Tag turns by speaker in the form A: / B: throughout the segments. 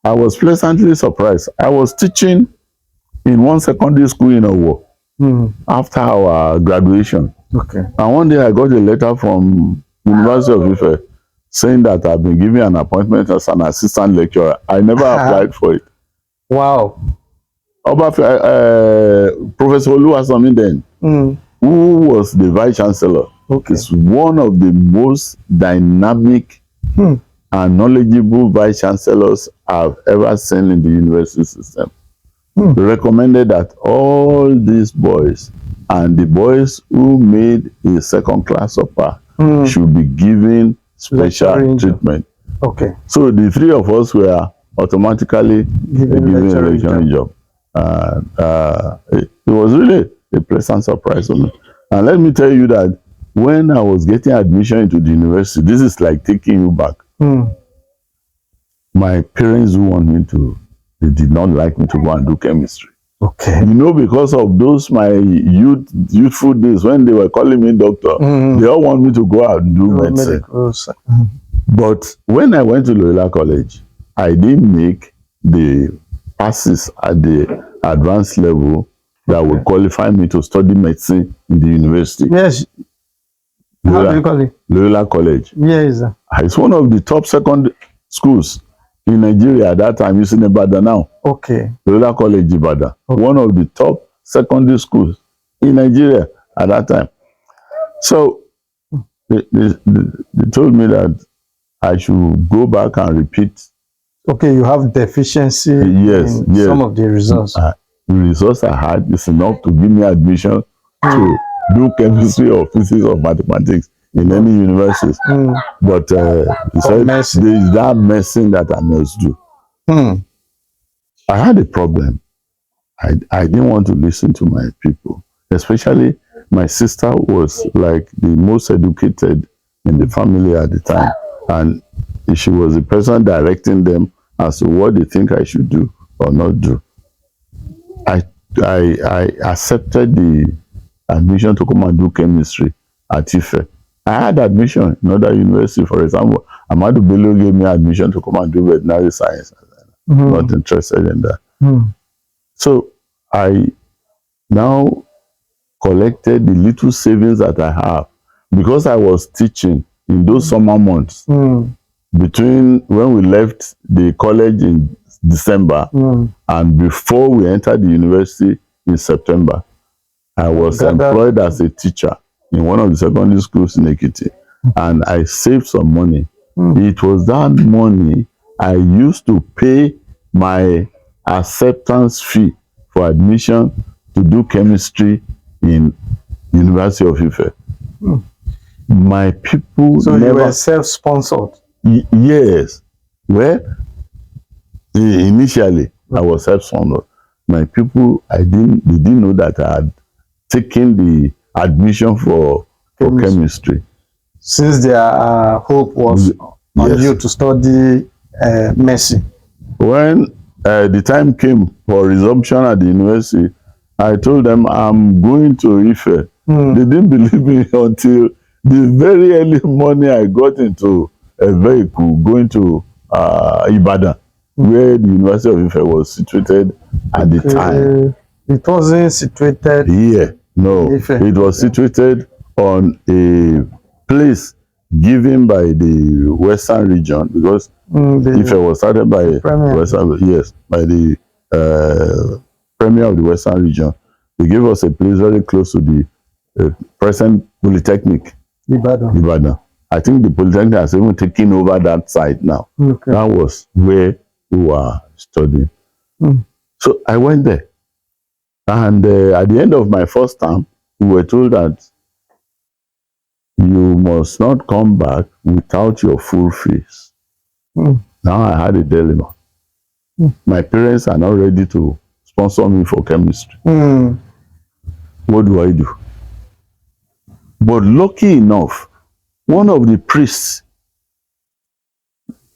A: I was pleasantly surprised. I was teaching in one secondary school in Owo after our graduation.
B: Okay.
A: And one day I got a letter from University of Ife saying that I've been given an appointment as an assistant lecturer. I never applied for it.
B: Wow.
A: Professor Oluwasomi then, who was the vice chancellor, is one of the most dynamic and knowledgeable vice chancellors I've ever seen in the university system. He recommended that all these boys and the boys who made a second class upper should be given special treatment.
B: Okay.
A: So the three of us were automatically given a lecturing job. It was really a pleasant surprise for me. And let me tell you that when I was getting admission into the university, this is like taking you back. My parents who want me to, they did not like me to go and do chemistry.
B: Okay.
A: You know, because of those my youthful days when they were calling me doctor, they all want me to go out and do medicine. But when I went to Loyola College, I didn't make the passes at the advanced level that would qualify me to study medicine in the university.
B: Yes. How do you call it?
A: Loyola College.
B: Yes.
A: It's one of the top secondary schools in Nigeria at that time. It's in Ibadan now.
B: Okay.
A: Loyola College Ibadan. Okay. One of the top secondary schools in Nigeria at that time. So they told me that I should go back and repeat.
B: Okay, you have deficiency in some of the results.
A: The results I had is enough to give me admission to do chemistry or physics or mathematics in any universities. But he said there is that medicine that I must do. I had a problem. I didn't want to listen to my people, especially my sister was like the most educated in the family at the time, and she was the person directing them as to what they think I should do or not do. I accepted the admission to come and do chemistry at Ife. I had admission in other universities. For example, Ahmadu Bello gave me admission to come and do veterinary science. Not interested in that. So I now collected the little savings that I have because I was teaching in those summer months between when we left the college in December and before we entered the university in September. I was employed as a teacher in one of the secondary schools in Ekiti, and I saved some money. It was that money I used to pay my acceptance fee for admission to do chemistry in University of Ife. My people
B: never... you were self-sponsored?
A: Yes. Well, initially, I was self-sponsored. My people, they didn't know that I had taken the admission for chemistry.
B: Since their hope was on you to study medicine. When
A: the time came for resumption at the university, I told them I'm going to Ife. They didn't believe me until the very early morning I got into a vehicle going to Ibadan, where the University of Ife was situated at the time.
B: It wasn't situated
A: here. No, it was situated on a place given by the Western region because Ife was started by Western, by the Premier of the Western region. They gave us a place very close to the present Polytechnic, Ibadan. I think the Polytechnic has even taken over that site now. That was where we were studying. So I went there. And at the end of my first term, we were told that you must not come back without your full fees. Now I had a dilemma. My parents are not ready to sponsor me for chemistry. What do I do? But lucky enough, one of the priests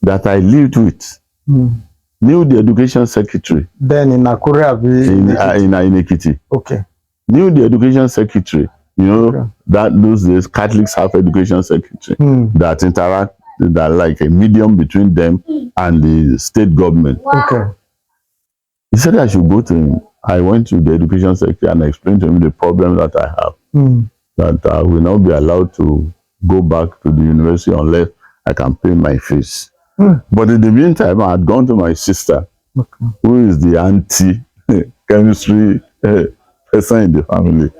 A: that I lived with knew the education secretary.
B: Then in Akure,
A: in Ekiti.
B: Okay.
A: Knew the education secretary. You know, that those days Catholics have education secretary that interact that like a medium between them and the state government.
B: Okay.
A: He said I should go to him. I went to the education secretary and explained to him the problem that I have. That I will not be allowed to go back to the university unless I can pay my fees. But in the meantime, I had gone to my sister, who is the anti-chemistry person in the family.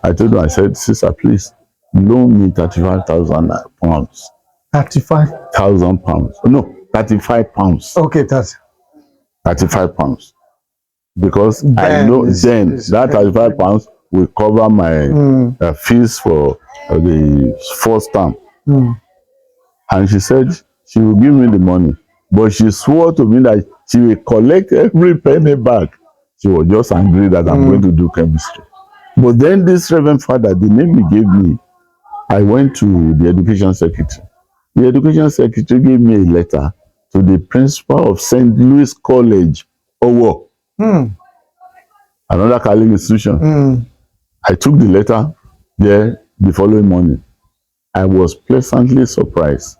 A: I told her, I said, sister, please, loan me 35,000 pounds.
B: 35,000
A: pounds. No, 35 pounds.
B: Okay, that's
A: 35 pounds. Because I know then that 35 pounds will cover my fees for the first term. And she said she will give me the money. But she swore to me that she will collect every penny back. She was just angry that I'm going to do chemistry. But then this Reverend Father, the name he gave me, I went to the education secretary. The education secretary gave me a letter to the principal of St. Louis College, Owo, another Catholic institution. I took the letter there the following morning. I was pleasantly surprised